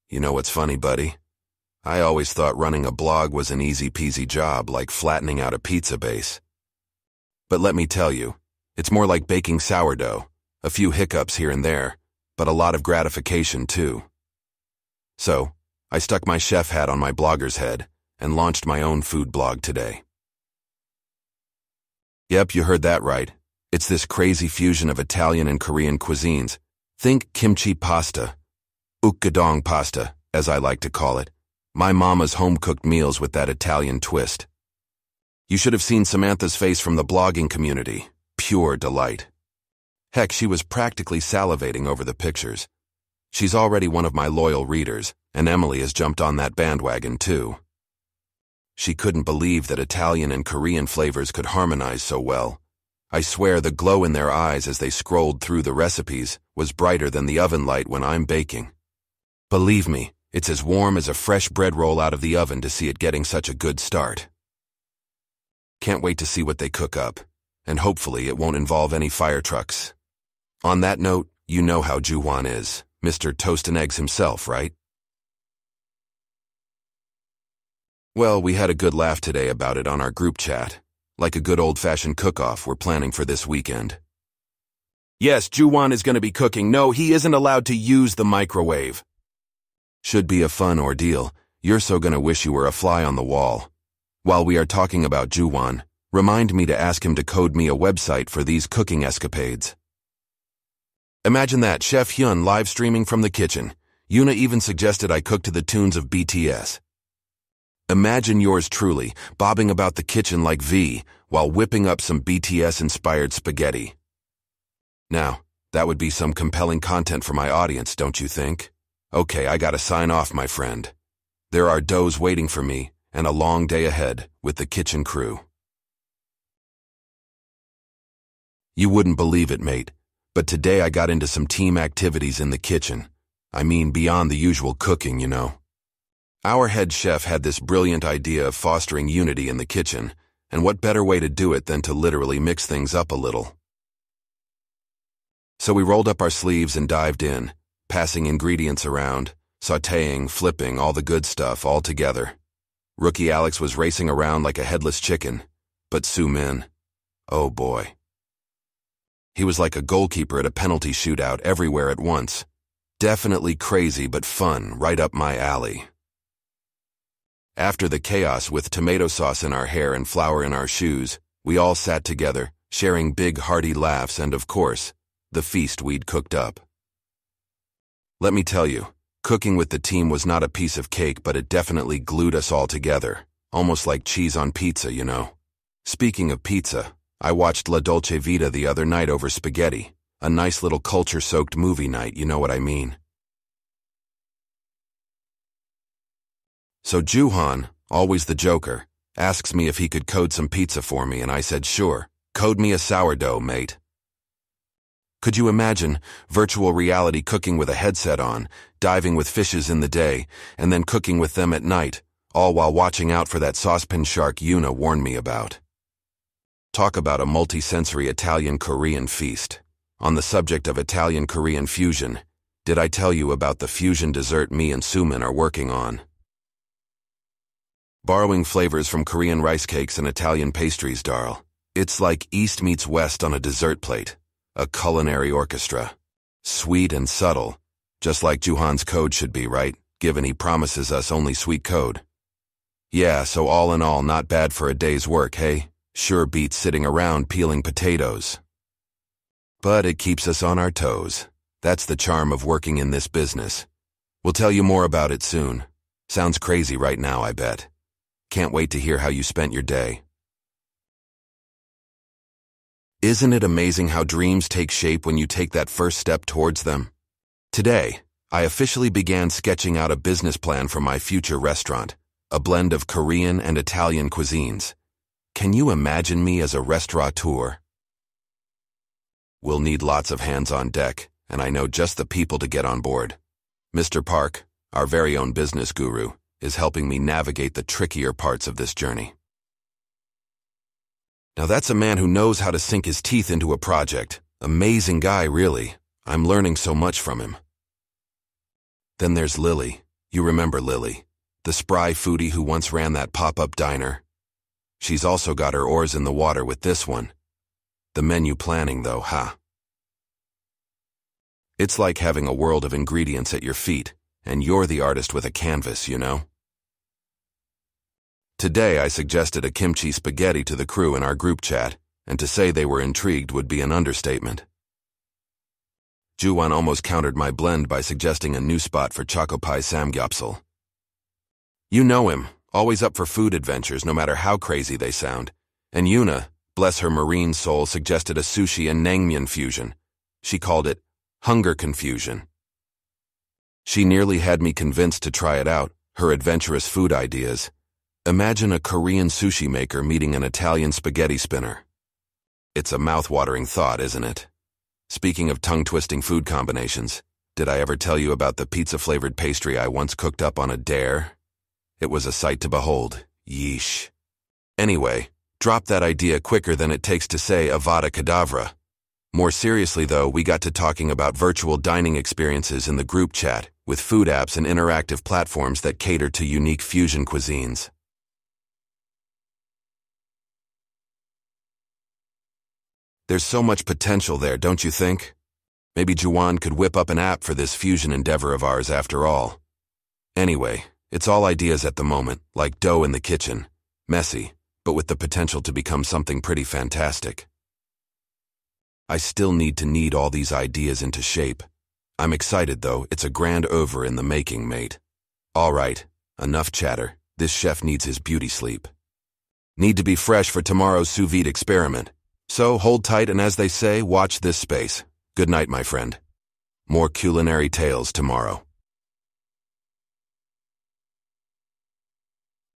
You know what's funny, buddy? I always thought running a blog was an easy-peasy job, like flattening out a pizza base. But let me tell you, it's more like baking sourdough. A few hiccups here and there, but a lot of gratification too. So, I stuck my chef hat on my blogger's head and launched my own food blog today. Yep, you heard that right. It's this crazy fusion of Italian and Korean cuisines. Think kimchi pasta, ukgadong pasta, as I like to call it. My mama's home-cooked meals with that Italian twist. You should have seen Samantha's face from the blogging community. Pure delight. Heck, she was practically salivating over the pictures. She's already one of my loyal readers, and Emily has jumped on that bandwagon too. She couldn't believe that Italian and Korean flavors could harmonize so well. I swear the glow in their eyes as they scrolled through the recipes was brighter than the oven light when I'm baking. Believe me, it's as warm as a fresh bread roll out of the oven to see it getting such a good start. Can't wait to see what they cook up, and hopefully it won't involve any fire trucks. On that note, you know how Juhwan is, Mr. Toast and Eggs himself, right? Well, we had a good laugh today about it on our group chat. Like a good old-fashioned cook-off we're planning for this weekend. Yes, Juhwan is going to be cooking. No, he isn't allowed to use the microwave. Should be a fun ordeal. You're so going to wish you were a fly on the wall. While we are talking about Juhwan, remind me to ask him to code me a website for these cooking escapades. Imagine that, Chef Hyun live streaming from the kitchen. Yuna even suggested I cook to the tunes of BTS. Imagine yours truly, bobbing about the kitchen like V, while whipping up some BTS-inspired spaghetti. Now, that would be some compelling content for my audience, don't you think? Okay, I gotta sign off, my friend. There are doughs waiting for me, and a long day ahead with the kitchen crew. You wouldn't believe it, mate, but today I got into some team activities in the kitchen. I mean, beyond the usual cooking, you know. Our head chef had this brilliant idea of fostering unity in the kitchen, and what better way to do it than to literally mix things up a little. So we rolled up our sleeves and dived in, passing ingredients around, sautéing, flipping, all the good stuff all together. Rookie Alex was racing around like a headless chicken, but Soo Min, oh boy. He was like a goalkeeper at a penalty shootout everywhere at once. Definitely crazy but fun, right up my alley. After the chaos with tomato sauce in our hair and flour in our shoes, we all sat together, sharing big hearty laughs and, of course, the feast we'd cooked up. Let me tell you, cooking with the team was not a piece of cake, but it definitely glued us all together, almost like cheese on pizza, you know. Speaking of pizza, I watched La Dolce Vita the other night over spaghetti, a nice little culture-soaked movie night, you know what I mean. So Juhwan, always the joker, asks me if he could code some pizza for me, and I said sure, code me a sourdough, mate. Could you imagine virtual reality cooking with a headset on, diving with fishes in the day, and then cooking with them at night, all while watching out for that saucepan shark Yuna warned me about? Talk about a multi-sensory Italian-Korean feast. On the subject of Italian-Korean fusion, did I tell you about the fusion dessert me and Soo Min are working on? Borrowing flavors from Korean rice cakes and Italian pastries, darl. It's like East meets West on a dessert plate. A culinary orchestra. Sweet and subtle. Just like Juhwan's code should be, right? Given he promises us only sweet code. Yeah, so all in all, not bad for a day's work, hey? Sure beats sitting around peeling potatoes. But it keeps us on our toes. That's the charm of working in this business. We'll tell you more about it soon. Sounds crazy right now, I bet. Can't wait to hear how you spent your day. Isn't it amazing how dreams take shape when you take that first step towards them? Today, I officially began sketching out a business plan for my future restaurant, a blend of Korean and Italian cuisines. Can you imagine me as a restaurateur? We'll need lots of hands on deck, and I know just the people to get on board. Mr. Park, our very own business guru, is helping me navigate the trickier parts of this journey. Now that's a man who knows how to sink his teeth into a project. Amazing guy, really. I'm learning so much from him. Then there's Lily, You remember Lily, the spry foodie who once ran that pop-up diner? She's also got her oars in the water with this one. The menu planning, though, huh? It's like having a world of ingredients at your feet, and you're the artist with a canvas, you know? Today I suggested a kimchi spaghetti to the crew in our group chat, and to say they were intrigued would be an understatement. Juhwan almost countered my blend by suggesting a new spot for choco-pie samgyeopsal. You know him, always up for food adventures no matter how crazy they sound. And Yuna, bless her marine soul, suggested a sushi and naengmyeon fusion. She called it hunger confusion. She nearly had me convinced to try it out, her adventurous food ideas. Imagine a Korean sushi maker meeting an Italian spaghetti spinner. It's a mouth-watering thought, isn't it? Speaking of tongue-twisting food combinations, did I ever tell you about the pizza-flavored pastry I once cooked up on a dare? It was a sight to behold. Yeesh. Anyway, drop that idea quicker than it takes to say Avada Kedavra. More seriously, though, we got to talking about virtual dining experiences in the group chat, with food apps and interactive platforms that cater to unique fusion cuisines. There's so much potential there, don't you think? Maybe Juhwan could whip up an app for this fusion endeavor of ours after all. Anyway, it's all ideas at the moment, like dough in the kitchen. Messy, but with the potential to become something pretty fantastic. I still need to knead all these ideas into shape. I'm excited though, it's a grand over in the making, mate. Alright, enough chatter. This chef needs his beauty sleep. Need to be fresh for tomorrow's sous vide experiment. So hold tight and, as they say, watch this space. Good night, my friend. More culinary tales tomorrow.